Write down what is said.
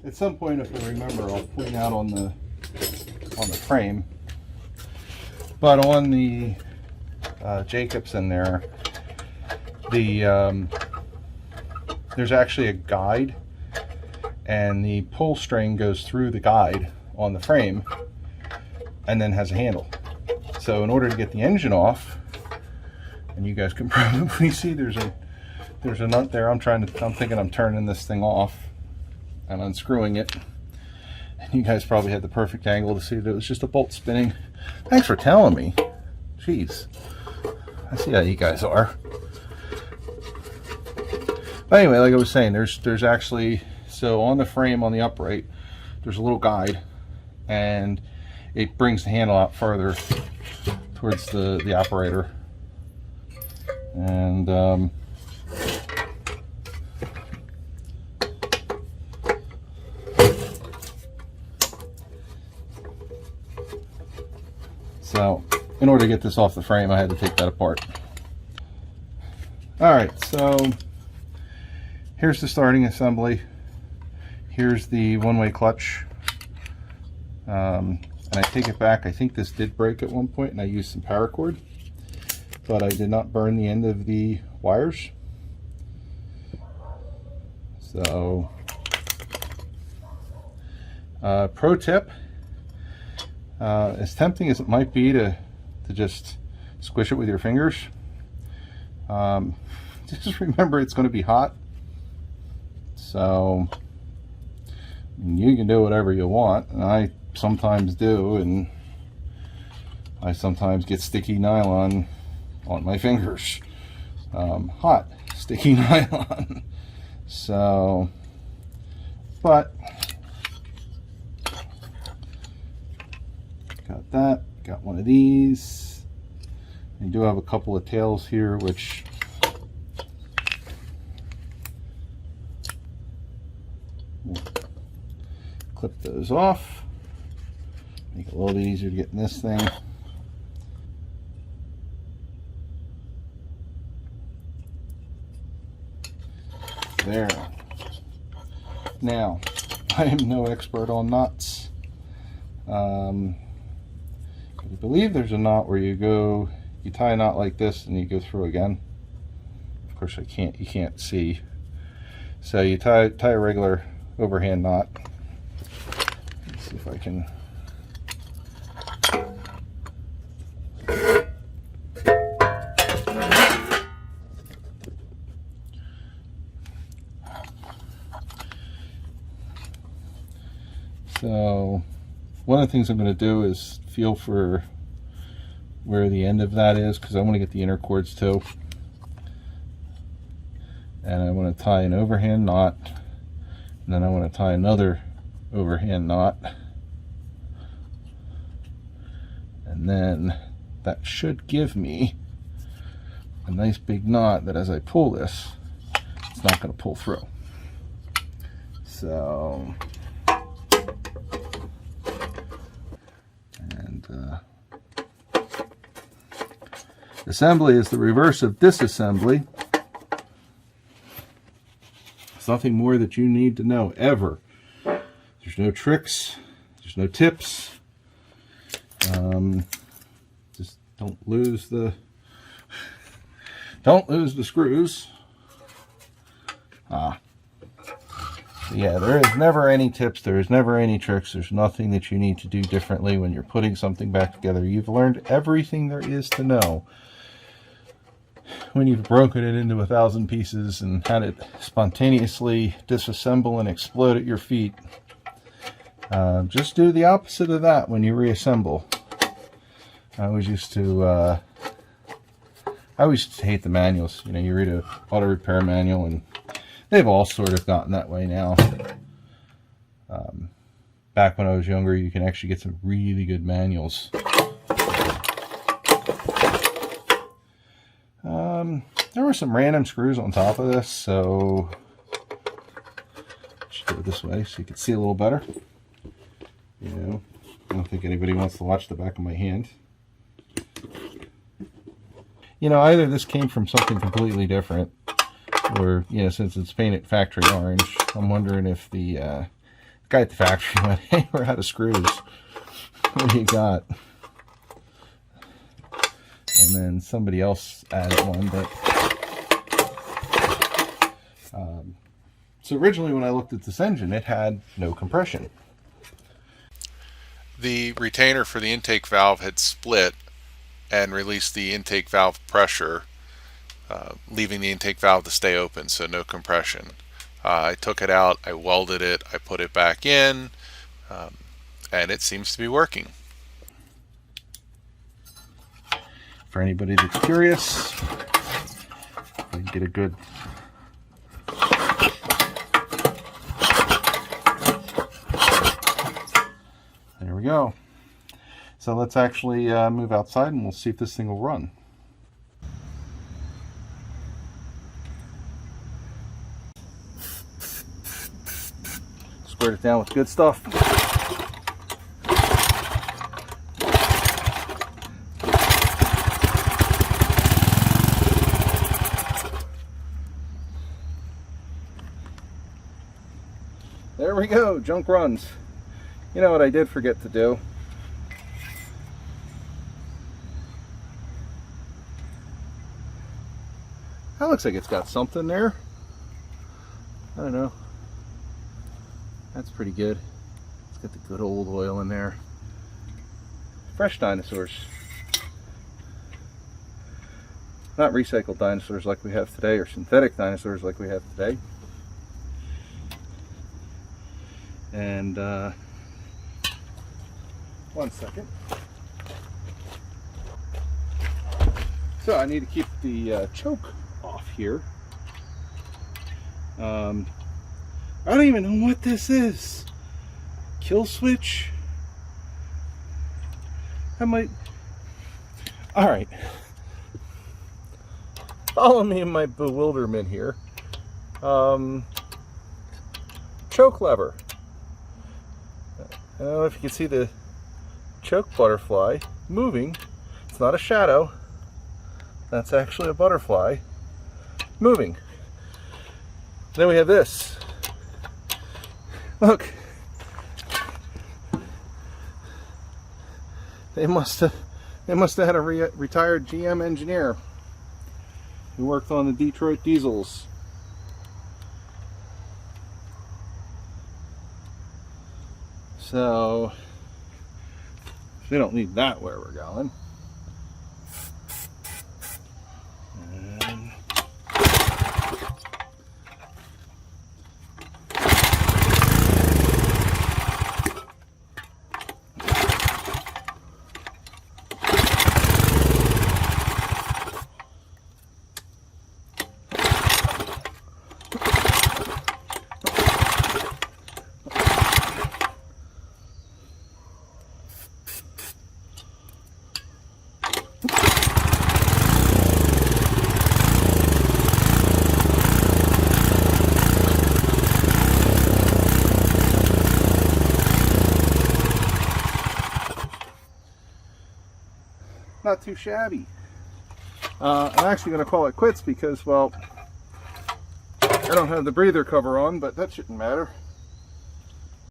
at some point, if I remember, I'll point out on the frame. But on the Jacobson there, there's actually a guide, and the pull string goes through the guide on the frame and then has a handle. So in order to get the engine off, and you guys can probably see there's a nut there. I'm thinking I'm turning this thing off and unscrewing it. And you guys probably had the perfect angle to see that it was just a bolt spinning. Thanks for telling me. Jeez. I see how you guys are. But anyway, like I was saying, there's actually, so on the frame on the upright, there's a little guide, and it brings the handle out further towards the operator. And so in order to get this off the frame, I had to take that apart. All right, so here's the starting assembly. Here's the one-way clutch. And I take it back. I think this did break at one point, and I used some paracord, but I did not burn the end of the wires. So, pro tip, as tempting as it might be to just squish it with your fingers, just remember it's going to be hot. So you can do whatever you want, and I sometimes do, and I sometimes get sticky nylon on my fingers. Hot sticky nylon. So, but got that, got one of these. I do have a couple of tails here, which we'll clip those off, make it a little bit easier to get in this thing. There. Now, I am no expert on knots. I believe there's a knot where you tie a knot like this and you go through again. Of course, you can't see. So you tie a regular overhand knot. Let's see if I can. So one of the things I'm going to do is feel for where the end of that is, because I want to get the inner cords too. And I want to tie an overhand knot, and then I want to tie another overhand knot, and then that should give me a nice big knot that as I pull this, it's not going to pull through. So, assembly is the reverse of disassembly. It's nothing more that you need to know ever. There's no tricks, there's no tips. Just don't lose the screws. Yeah, there is never any tips, there is never any tricks, there's nothing that you need to do differently when you're putting something back together. You've learned everything there is to know when you've broken it into 1,000 pieces and had it spontaneously disassemble and explode at your feet. Just do the opposite of that when you reassemble. I always used to hate the manuals. You know, you read a auto repair manual, and they've all sort of gotten that way now. Back when I was younger, you can actually get some really good manuals. There were some random screws on top of this, so just do it this way so you can see a little better. You know, I don't think anybody wants to watch the back of my hand. You know, either this came from something completely different, or, you know, since it's painted factory orange, I'm wondering if the Guy at the factory went, "Hey, we're out of screws. What do you got?" And then somebody else added one, but so originally when I looked at this engine, it had no compression. The retainer for the intake valve had split and released the intake valve pressure, leaving the intake valve to stay open, so no compression. I took it out, I welded it, I put it back in, and it seems to be working. For anybody that's curious, I can get a good there we go. So let's actually move outside and we'll see if this thing will run. Squirt it down with good stuff. There we go, junk runs. You know what I did forget to do? That looks like it's got something there. I don't know. That's pretty good. It's got the good old oil in there. Fresh dinosaurs. Not recycled dinosaurs like we have today, or synthetic dinosaurs like we have today. And one second. So I need to keep the choke off here. I don't even know what this is. Kill switch? I might... Alright. Follow me in my bewilderment here. Choke lever. I don't know if you can see the choke butterfly moving. It's not a shadow. That's actually a butterfly moving. Then we have this. Look. They must have had a retired GM engineer who worked on the Detroit diesels. So we don't need that where we're going. Not too shabby. I'm actually going to call it quits because, well, I don't have the breather cover on, but that shouldn't matter.